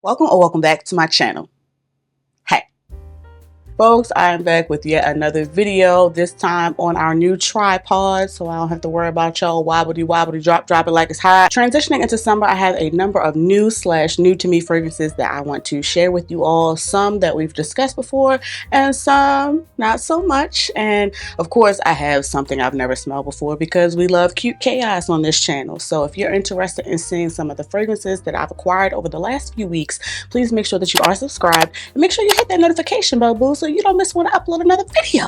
Welcome or welcome back to my channel. Hey folks, I am back with yet another video, this time on our new tripod, so I don't have to worry about y'all wobbly drop it like it's hot. Transitioning into summer, I have a number of new to me fragrances that I want to share with you all. Some that we've discussed before and some not so much. And of course, I have something I've never smelled before because we love cute chaos on this channel. So if you're interested in seeing some of the fragrances that I've acquired over the last few weeks, please make sure that you are subscribed and make sure you hit that notification bell, boo, so you don't miss when I upload another video.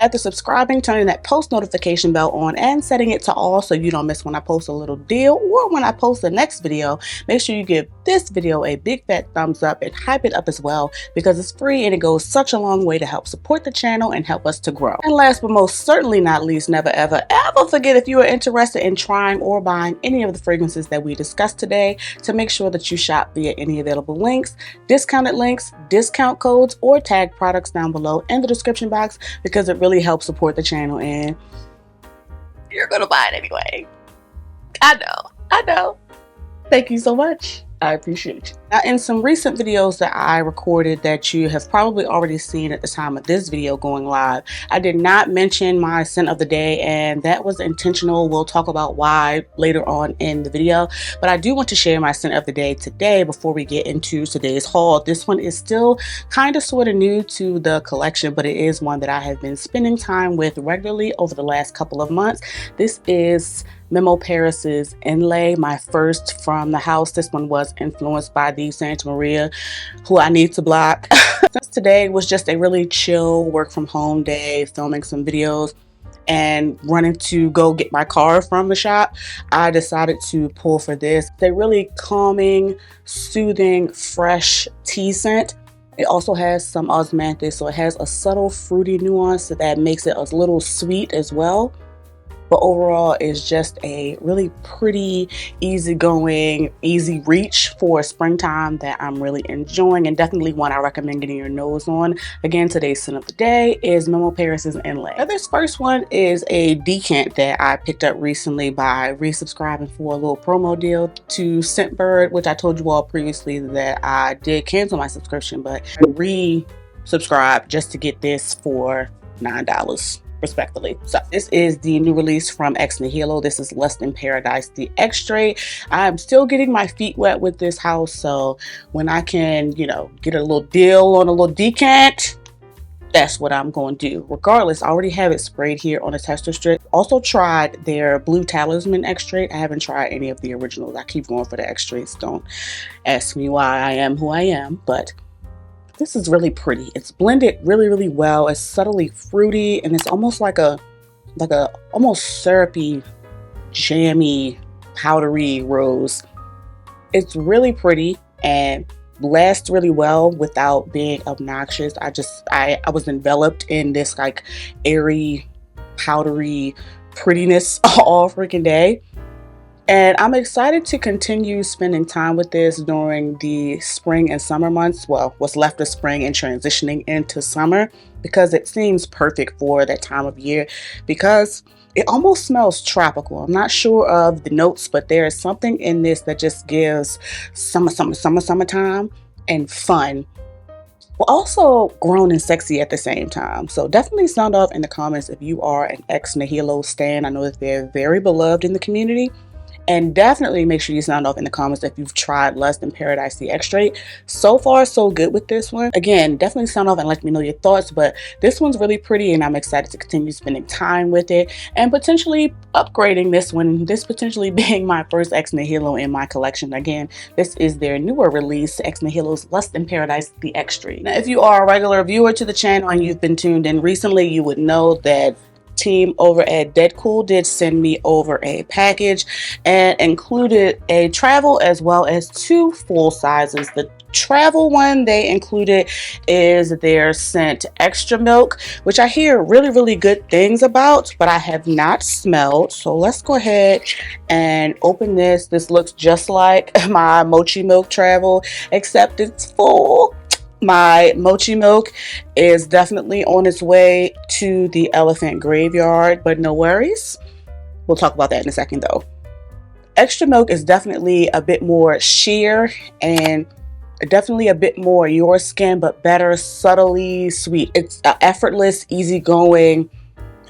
After subscribing, turning that post notification bell on and setting it to all so you don't miss when I post a little deal or when I post the next video, make sure you give this video a big fat thumbs up and hype it up as well because it's free and it goes such a long way to help support the channel and help us to grow. And last but most certainly not least, never ever forget, if you are interested in trying or buying any of the fragrances that we discussed today, to make sure that you shop via any available links, discounted links, discount codes, or tag products down below in the description box, because it really helps support the channel and you're gonna buy it anyway. I know. Thank you so much. I appreciate you. Now, in some recent videos that I recorded that you have probably already seen at the time of this video going live, I did not mention my scent of the day, and that was intentional. We'll talk about why later on in the video, but I do want to share my scent of the day today before we get into today's haul. This one is still kind of sort of new to the collection, but it is one that I have been spending time with regularly over the last couple of months. This is Memo Paris's Inlay, my first from the house. This one was influenced by the Santa Maria, who I need to block. Since today was just a really chill work from home day, filming some videos and running to go get my car from the shop, I decided to pull for this. It's a really calming, soothing, fresh tea scent. It also has some osmanthus, so it has a subtle fruity nuance that makes it a little sweet as well. But overall, it's just a really pretty, easygoing, easy reach for springtime that I'm really enjoying, and definitely one I recommend getting your nose on. Again, today's scent of the day is Memo Paris's Inlay. Now, this first one is a decant that I picked up recently by resubscribing for a little promo deal to Scentbird, which I told you all previously that I did cancel my subscription, but re-subscribe just to get this for $9. Respectfully. So this is the new release from Ex Nihilo. This is Lust in Paradise, the extrait. I'm still getting my feet wet with this house, so when I can, get a little deal on a little decant, that's what I'm going to do. Regardless, I already have it sprayed here on a tester strip. Also tried their Blue Talisman extrait. I haven't tried any of the originals. I keep going for the extraits. Don't ask me why I am who I am, but this is really pretty. It's blended really well. It's subtly fruity, and it's almost like a almost syrupy, jammy, powdery rose. It's really pretty and lasts really well without being obnoxious. I was enveloped in this like airy, powdery prettiness all freaking day. And I'm excited to continue spending time with this during the spring and summer months. Well, what's left of spring and transitioning into summer, because it seems perfect for that time of year because it almost smells tropical. I'm not sure of the notes, but there is something in this that just gives summertime and fun. Well, also grown and sexy at the same time. So definitely sound off in the comments if you are an Ex Nihilo stan. I know that they're very beloved in the community. And definitely make sure you sound off in the comments if you've tried Lust in Paradise, the extrait. So far, so good with this one. Again, definitely sound off and let me know your thoughts. But this one's really pretty, and I'm excited to continue spending time with it and potentially upgrading this one. This potentially being my first Ex Nihilo in my collection. Again, this is their newer release, Ex Nihilo's Lust in Paradise, the extrait. Now, if you are a regular viewer to the channel and you've been tuned in recently, you would know that team over at Deadcool did send me over a package and included a travel as well as two full sizes. The travel one they included is their scent Extra Milk, which I hear really good things about, but I have not smelled. So let's go ahead and open this. This looks just like my Mochi Milk travel, except it's full. My Mochi Milk is definitely on its way to the elephant graveyard, but no worries. We'll talk about that in a second though. Extra Milk is definitely a bit more sheer and definitely a bit more your skin, but better, subtly sweet. It's an effortless, easygoing,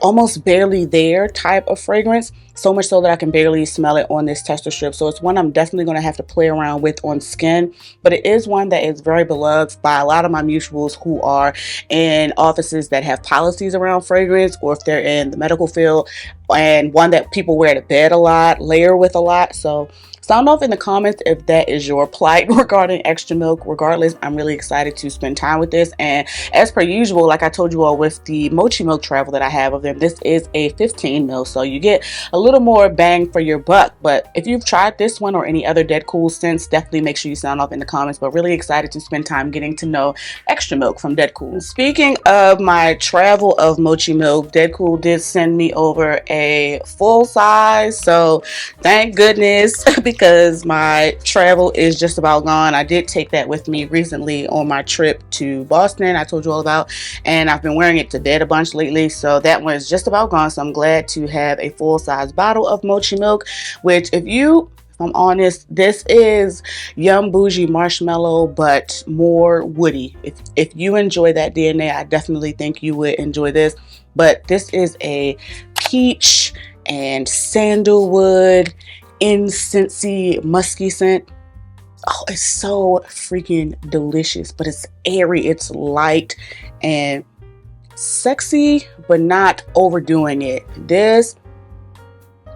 almost barely there type of fragrance, so much so that I can barely smell it on this tester strip. So it's one I'm definitely going to have to play around with on skin, but it is one that is very beloved by a lot of my mutuals who are in offices that have policies around fragrance, or if they're in the medical field, and one that people wear to bed a lot, layer with a lot. So sound off in the comments if that is your plight regarding Extra Milk. Regardless, I'm really excited to spend time with this. And as per usual, like I told you all with the Mochi Milk travel that I have of them, this is a 15 ml, so you get a little more bang for your buck. But if you've tried this one or any other Dead Cool scents, definitely make sure you sound off in the comments. But really excited to spend time getting to know Extra Milk from Dead Cool. Speaking of my travel of Mochi Milk, Dead Cool did send me over a full size, so thank goodness because my travel is just about gone. I did take that with me recently on my trip to Boston, I told you all about, and I've been wearing it to bed a bunch lately, so that one is just about gone. So I'm glad to have a full-size bottle of Mochi Milk, which if I'm honest, this is Yum Bougie Marshmallow, but more woody. If you enjoy that DNA, I definitely think you would enjoy this. But this is a peach and sandalwood, incensey, musky scent. Oh, it's so freaking delicious, but it's airy, it's light and sexy, but not overdoing it.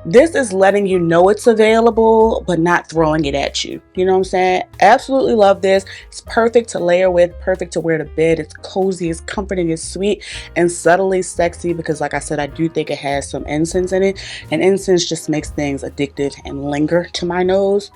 This is letting you know it's available, but not throwing it at you. You know what I'm saying? Absolutely love this. It's perfect to layer with, perfect to wear to bed. It's cozy, it's comforting, it's sweet, and subtly sexy because, like I said, I do think it has some incense in it. And incense just makes things addictive and linger to my nose.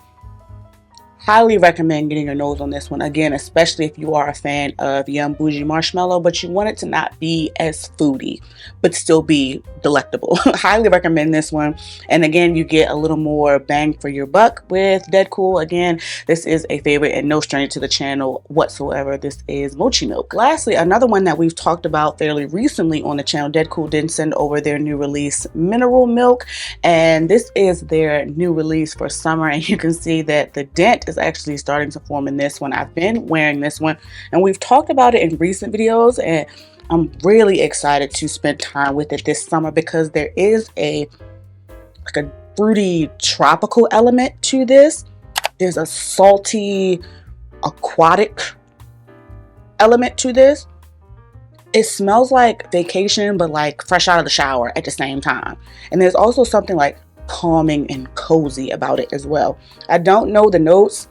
Highly recommend getting your nose on this one. Again, especially if you are a fan of Yum Bougie Marshmallow, but you want it to not be as foodie, but still be delectable. Highly recommend this one. And again, you get a little more bang for your buck with Dead Cool. Again, this is a favorite and no stranger to the channel whatsoever. This is Mochi Milk. Lastly, another one that we've talked about fairly recently on the channel, Dead Cool did send over their new release, Mineral Milk. And this is their new release for summer. And you can see that the dent is actually starting to form in this one. I've been wearing this one and we've talked about it in recent videos, and I'm really excited to spend time with it this summer because there is a fruity tropical element to this. There's a salty aquatic element to this. It smells like vacation, but like fresh out of the shower at the same time. And there's also something like calming and cozy about it as well. I don't know the notes,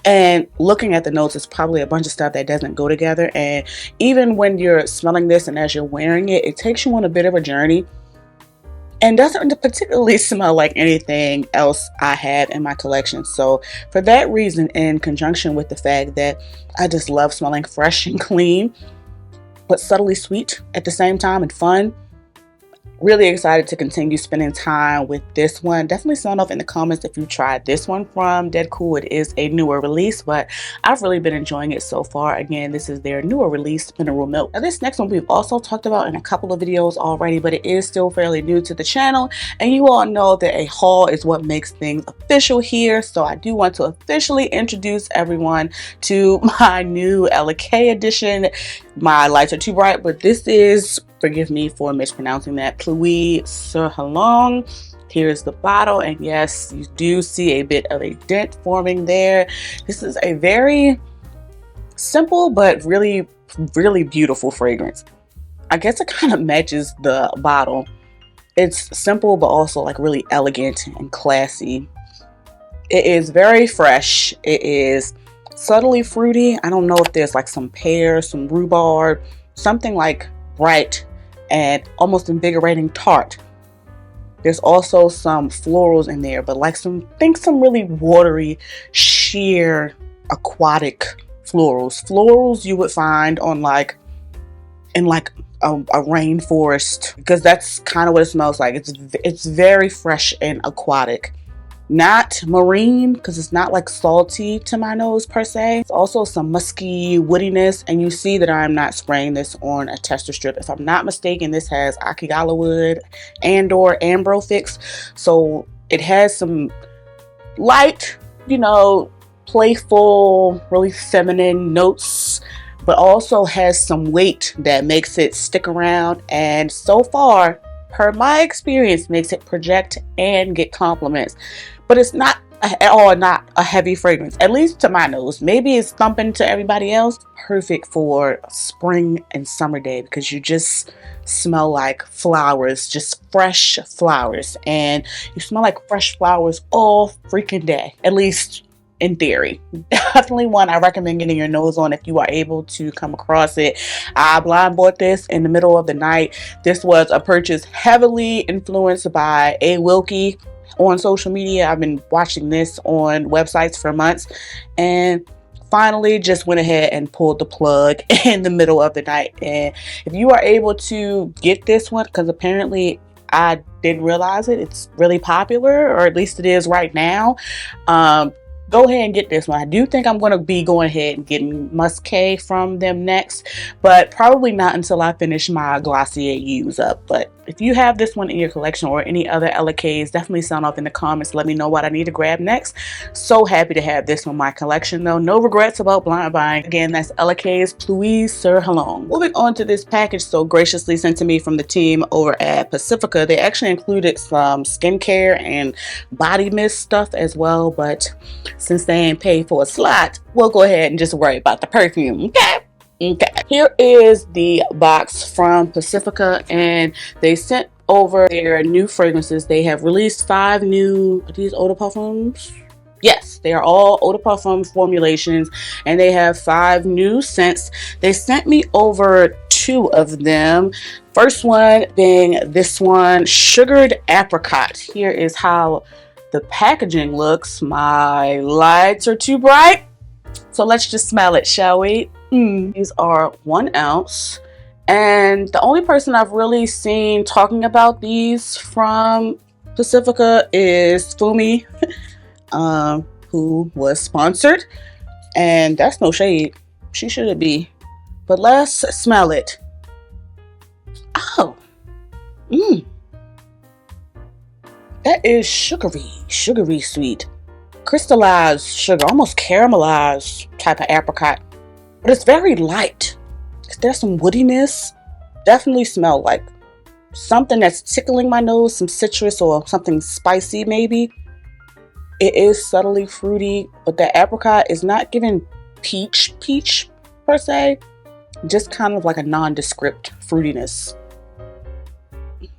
and looking at the notes, it's probably a bunch of stuff that doesn't go together. And even when you're smelling this and as you're wearing it, it takes you on a bit of a journey and doesn't particularly smell like anything else I have in my collection. So for that reason, in conjunction with the fact that I just love smelling fresh and clean, but subtly sweet at the same time and fun, really excited to continue spending time with this one. Definitely sound off in the comments if you tried this one from Dead Cool. It is a newer release, but I've really been enjoying it so far. Again, this is their newer release, Mineral Milk. Now this next one we've also talked about in a couple of videos already, but it is still fairly new to the channel. And you all know that a haul is what makes things official here. So I do want to officially introduce everyone to my new LK edition. My lights are too bright, but this is, forgive me for mispronouncing that, Pluie Sur Halong. Here's the bottle, and yes, you do see a bit of a dent forming there. This is a very simple but really beautiful fragrance. I guess it kind of matches the bottle. It's simple but also like really elegant and classy. It is very fresh. It is subtly fruity. I don't know if there's like some pear, some rhubarb, something like bright and almost invigorating tart. There's also some florals in there, but like some really watery, sheer, aquatic florals. Florals you would find on in a rainforest, because that's kind of what it smells like. It's very fresh and aquatic. Not marine, because it's not like salty to my nose per se. It's also some musky woodiness, and you see that I'm not spraying this on a tester strip. If I'm not mistaken, this has Akigala wood and or ambrofix, so it has some light, you know, playful, really feminine notes, but also has some weight that makes it stick around. And so far, per my experience, makes it project and get compliments. But it's not at all not a heavy fragrance, at least to my nose. Maybe it's thumping to everybody else. Perfect for spring and summer day because you just smell like flowers, just fresh flowers, and you smell like fresh flowers all freaking day, at least in theory. Definitely one I recommend getting your nose on if you are able to come across it. I blind bought this in the middle of the night. This was a purchase heavily influenced by A. Wilkie on social media. I've been watching this on websites for months, and finally just went ahead and pulled the plug in the middle of the night. And if you are able to get this one, because apparently I didn't realize it's really popular, or at least it is right now, go ahead and get this one. I do think I'm going to be going ahead and getting Musky from them next, but probably not until I finish my Glossier use up. But if you have this one in your collection or any other LKs, definitely sound off in the comments. Let me know what I need to grab next. So happy to have this in my collection though. No regrets about blind buying. Again, that's LK's Pluie Sur Halong. Moving on to this package so graciously sent to me from the team over at Pacifica. They actually included some skincare and body mist stuff as well, but since they ain't paid for a slot, we'll go ahead and just worry about the perfume. Okay. Here is the box from Pacifica, and they sent over their new fragrances. They have released 5 new, are these eau de parfums? Yes, they are all eau de parfum formulations, and they have 5 new scents. They sent me over 2 of them. First one being this one, Sugared Apricot. Here is how the packaging looks. My lights are too bright, so let's just smell it, shall we? These are 1 ounce, and the only person I've really seen talking about these from Pacifica is Fumi, who was sponsored, and that's no shade, she shouldn't be, but let's smell it. Oh, that is sugary sweet, crystallized sugar, almost caramelized type of apricot, but it's very light. There's some woodiness. Definitely smell like something that's tickling my nose, some citrus or something spicy maybe. It is subtly fruity, but the apricot is not giving peach per se, just kind of like a nondescript fruitiness.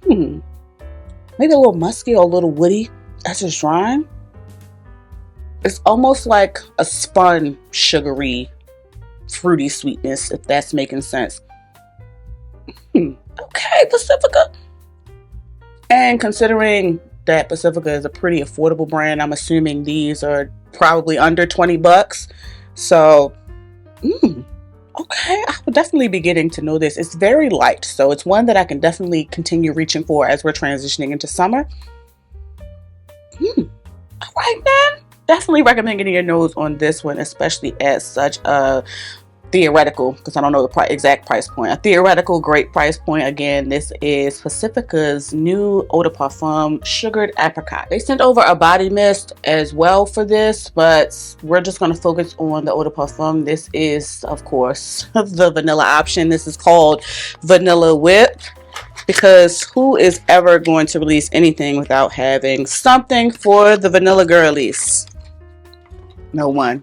Maybe a little musky or a little woody. That's just drying. It's almost like a spun sugary fruity sweetness, if that's making sense. Okay, Pacifica. And considering that Pacifica is a pretty affordable brand, I'm assuming these are probably under 20 bucks. So, okay, I will definitely be getting to know this. It's very light, so it's one that I can definitely continue reaching for as we're transitioning into summer. All right, then. Definitely recommend getting your nose on this one, especially at such a theoretical, because I don't know the exact price point, a theoretical great price point. Again, this is Pacifica's new eau de parfum, Sugared Apricot. They sent over a body mist as well for this, but we're just going to focus on the eau de parfum. This is, of course, the vanilla option. This is called Vanilla Whip, because who is ever going to release anything without having something for the vanilla girlies? No one.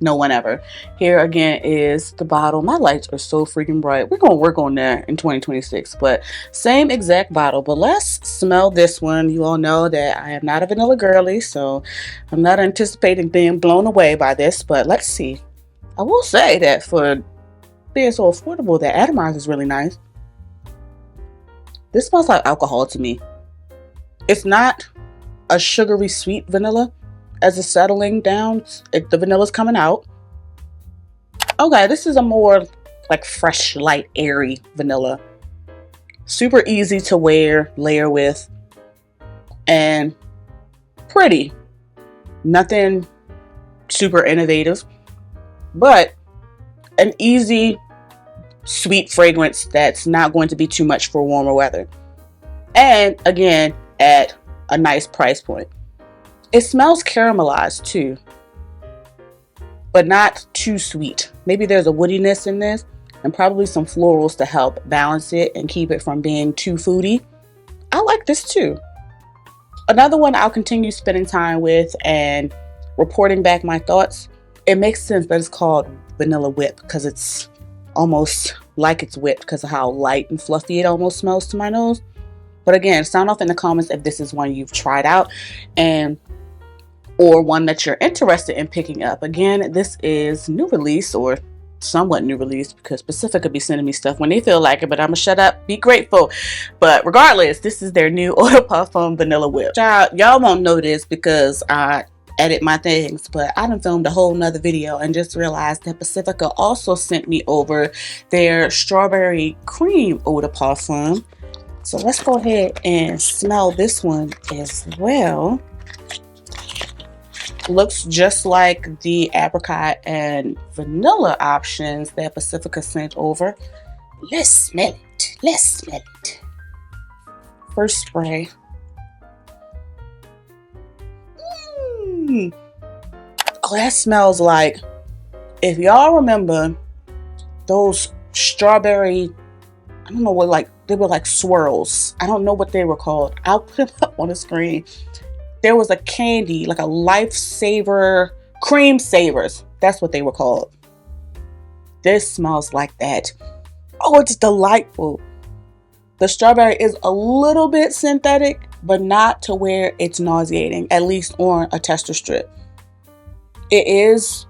No one ever. Here again is the bottle. My lights are so freaking bright. We're going to work on that in 2026, but same exact bottle. But let's smell this one. You all know that I am not a vanilla girly, so I'm not anticipating being blown away by this, but let's see. I will say that for being so affordable, the atomizer is really nice. This smells like alcohol to me. It's not a sugary sweet vanilla. As it's settling down, the vanilla's coming out. Okay, this is a more like fresh, light, airy vanilla. Super easy to wear, layer with, and pretty. Nothing super innovative, but an easy, sweet fragrance that's not going to be too much for warmer weather. And again, at a nice price point. It smells caramelized too, but not too sweet. Maybe there's a woodiness in this and probably some florals to help balance it and keep it from being too foody. I like this too. Another one I'll continue spending time with and reporting back my thoughts. It makes sense that it's called Vanilla Whip because it's almost like it's whipped because of how light and fluffy it almost smells to my nose. But again, sound off in the comments if this is one you've tried out and or one that you're interested in picking up. Again, this is new release or somewhat new release because Pacifica be sending me stuff when they feel like it, but I'm gonna shut up, be grateful. But regardless, this is their new Eau de Parfum Vanilla Whip. Y'all won't know this because I edit my things, but I done filmed a whole nother video and just realized that Pacifica also sent me over their strawberry cream Eau de Parfum. So let's go ahead and smell this one as well. Looks just like the apricot and vanilla options that Pacifica sent over. Let's smell it. Let's smell it. First spray. Oh, that smells like, if y'all remember those strawberry, I don't know what, like, they were like swirls. I don't know what they were called. I'll put them up on the screen. There was a candy, like a Lifesaver, cream savers. That's what they were called. This smells like that. Oh, it's delightful. The strawberry is a little bit synthetic, but not to where it's nauseating, at least on a tester strip. It is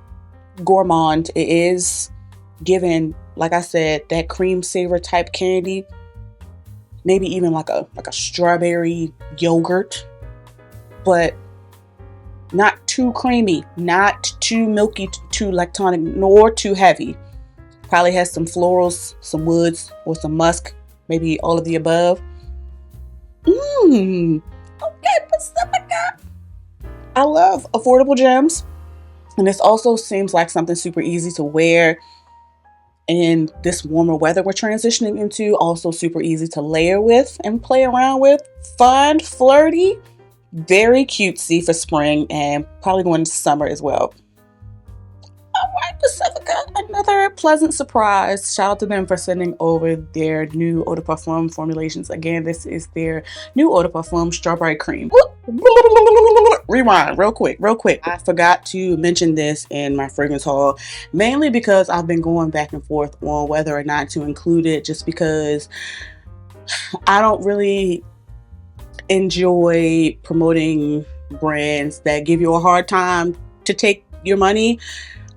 gourmand. It is given, like I said, that cream saver type candy. Maybe even like a strawberry yogurt. But not too creamy, not too milky, too lactonic, nor too heavy. Probably has some florals, some woods, or some musk, maybe all of the above. Okay, Pacifica. I love affordable gems, and this also seems like something super easy to wear in this warmer weather we're transitioning into. Also super easy to layer with and play around with. Fun, flirty. Very cutesy for spring and probably going into summer as well. Alright, Pacifica, another pleasant surprise. Shout out to them for sending over their new Eau de Parfum formulations. Again, this is their new Eau de Parfum Strawberry Cream. Rewind real quick. I forgot to mention this in my fragrance haul, mainly because I've been going back and forth on whether or not to include it, just because I don't really enjoy promoting brands that give you a hard time to take your money,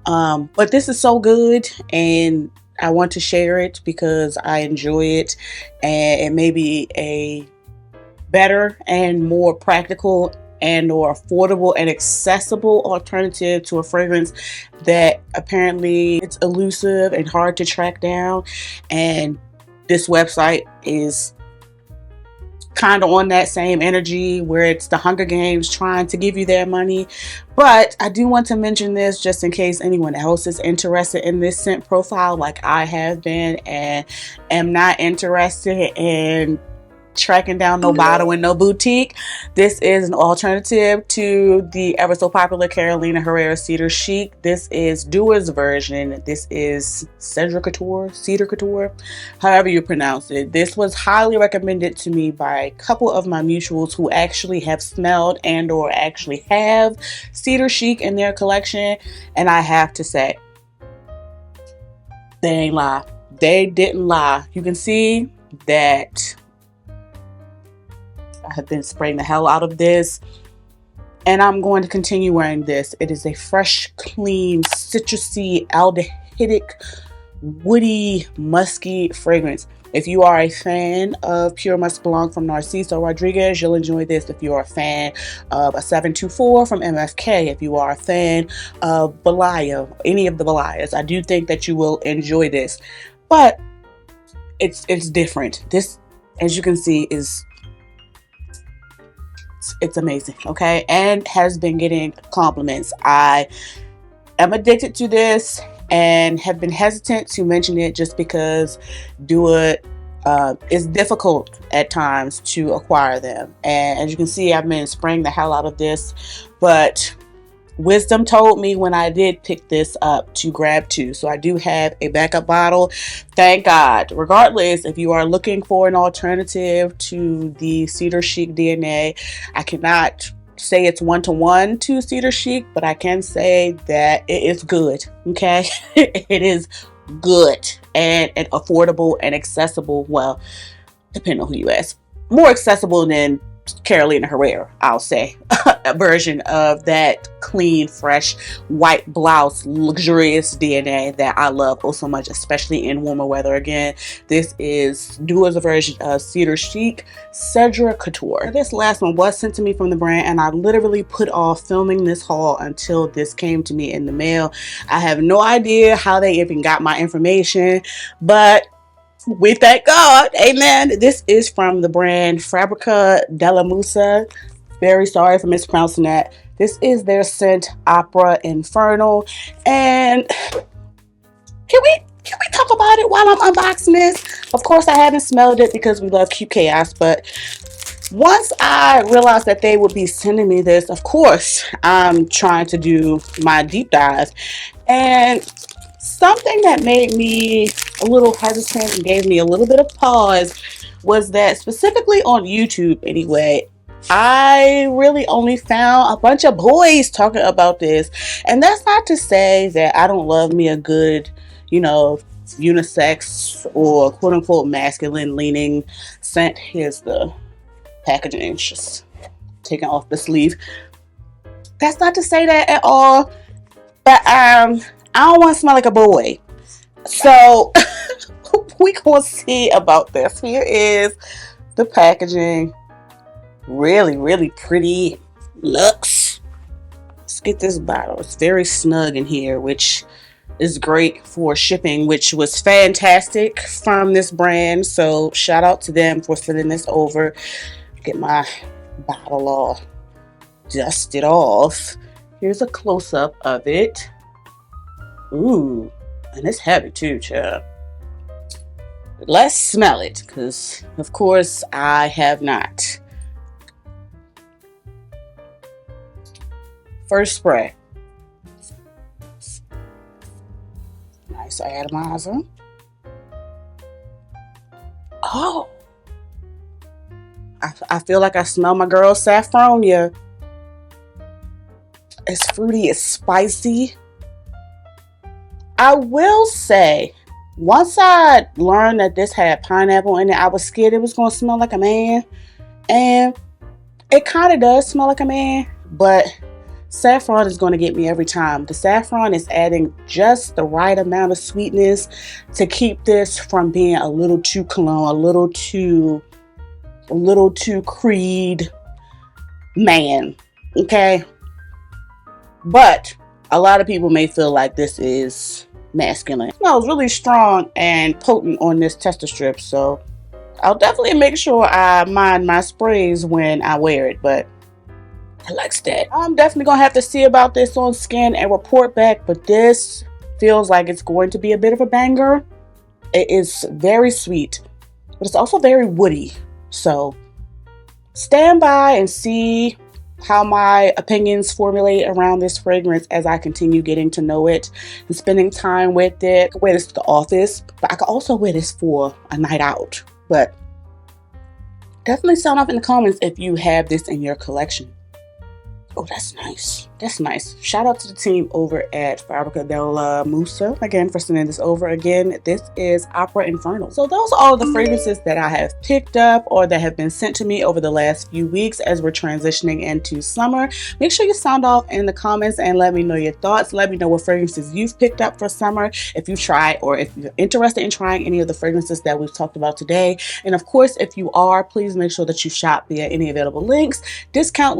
but this is so good and I want to share it because I enjoy it, and it may be a better and more practical and or affordable and accessible alternative to a fragrance that apparently it's elusive and hard to track down, and this website is kind of on that same energy where it's the Hunger Games trying to give you their money. But I do want to mention this just in case anyone else is interested in this scent profile like I have been, and am not interested in tracking down no bottle in no boutique. This is an alternative to the ever so popular Carolina Herrera Cedar Chic. This is Doer's version. This is Cedar Couture, however you pronounce it. This was highly recommended to me by a couple of my mutuals who actually have smelled and or actually have Cedar Chic in their collection, and I have to say, they ain't lie. They didn't lie. You can see that I have been spraying the hell out of this, and I'm going to continue wearing this. It is a fresh, clean, citrusy, aldehydic, woody, musky fragrance. If you are a fan of Pure Musc Blanc from Narciso Rodriguez, you'll enjoy this. If you are a fan of a 724 from MFK, if you are a fan of Balaya, any of the Balayas, I do think that you will enjoy this. But it's different. This, as you can see, is it's amazing, okay, and has been getting compliments. I am addicted to this and have been hesitant to mention it just because Do It It's difficult at times to acquire them. And as you can see, I've been spraying the hell out of this, but wisdom told me when I did pick this up to grab two. So I do have a backup bottle. Thank God. Regardless, if you are looking for an alternative to the Cedar Chic DNA, I cannot say it's one-to-one to Cedar Chic, but I can say that it is good. Okay. It is good and affordable and accessible. Well, depending on who you ask, more accessible than Carolina Herrera, I'll say. A version of that clean, fresh, white blouse, luxurious DNA that I love oh so much, especially in warmer weather. Again, this is new as a version of Cedar Chic Cedra Couture. This last one was sent to me from the brand, and I literally put off filming this haul until this came to me in the mail. I have no idea how they even got my information, but we thank God. Amen. This is from the brand Fabrica della Musa. Very sorry for mispronouncing that. This is their scent Opera Infernal. And can we talk about it while I'm unboxing this? Of course, I haven't smelled it because we love cute chaos, but once I realized that they would be sending me this, of course, I'm trying to do my deep dive. And something that made me a little hesitant and gave me a little bit of pause was that, specifically on YouTube anyway, I really only found a bunch of boys talking about this. And that's not to say that I don't love me a good, you know, unisex or quote unquote masculine leaning scent. Here's the packaging, it's just taken off the sleeve. That's not to say that at all, but I don't want to smell like a boy. So we gonna see about this. Here is the packaging. Really pretty looks. Let's get this bottle. It's very snug in here, which is great for shipping, which was fantastic from this brand. So shout out to them for sending this over. Get my bottle all dusted off. Here's a close-up of it. Ooh, and it's heavy too, child. Let's smell it, because of course I have not. First spray. Nice atomizer. Oh, I feel like I smell my girl Saffronia. It's fruity, it's spicy. I will say, once I learned that this had pineapple in it, I was scared it was going to smell like a man. And it kind of does smell like a man, but saffron is going to get me every time. The saffron is adding just the right amount of sweetness to keep this from being a little too cologne, a little too Creed man. Okay? But a lot of people may feel like this is masculine. It smells really strong and potent on this tester strip, so I'll definitely make sure I mind my sprays when I wear it, but I like that. I'm definitely gonna have to see about this on skin and report back, but this feels like it's going to be a bit of a banger. It is very sweet, but it's also very woody, so stand by and see how my opinions formulate around this fragrance as I continue getting to know it and spending time with it. I could wear this to the office, but I could also wear this for a night out. But definitely sound off in the comments if you have this in your collection. Oh, that's nice. That's nice. Shout out to the team over at Fabrica della Musa again for sending this over. Again, this is Opera Infernal. So those are all of the fragrances that I have picked up or that have been sent to me over the last few weeks as we're transitioning into summer. Make sure you sound off in the comments and let me know your thoughts. Let me know what fragrances you've picked up for summer, if you've tried or if you're interested in trying any of the fragrances that we've talked about today. And of course, if you are, please make sure that you shop via any available links, discount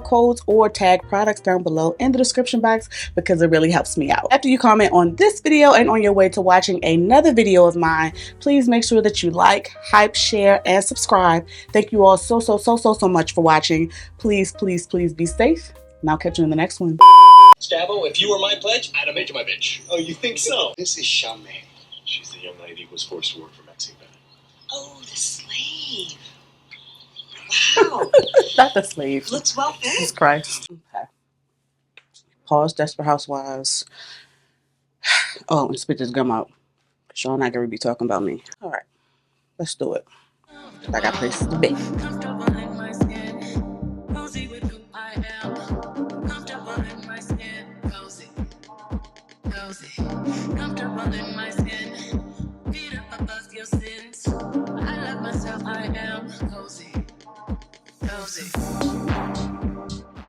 codes, or tag products down below in the description box because it really helps me out. After you comment on this video and on your way to watching another video of mine, please make sure that you like, hype, share, and subscribe. Thank you all so much for watching. Please be safe, and I'll catch you in the next one. Stavo, if you were my pledge, I'd have made you my bitch. Oh, you think so? This is Charmaine. She's the young lady who was forced to work for Mexico. Oh, the sleeve. Wow. Not the sleeve. Looks well fitted. Jesus Christ. Okay. Pause Desperate Housewives. Oh, and spit this gum out. Cause y'all not gonna be talking about me. All right, let's do it. I got places to be. Comfortable in my skin. Cozy with who I am. Comfortable in my skin. Cozy. Cozy. Comfortable in my skin. Feet up above your sins.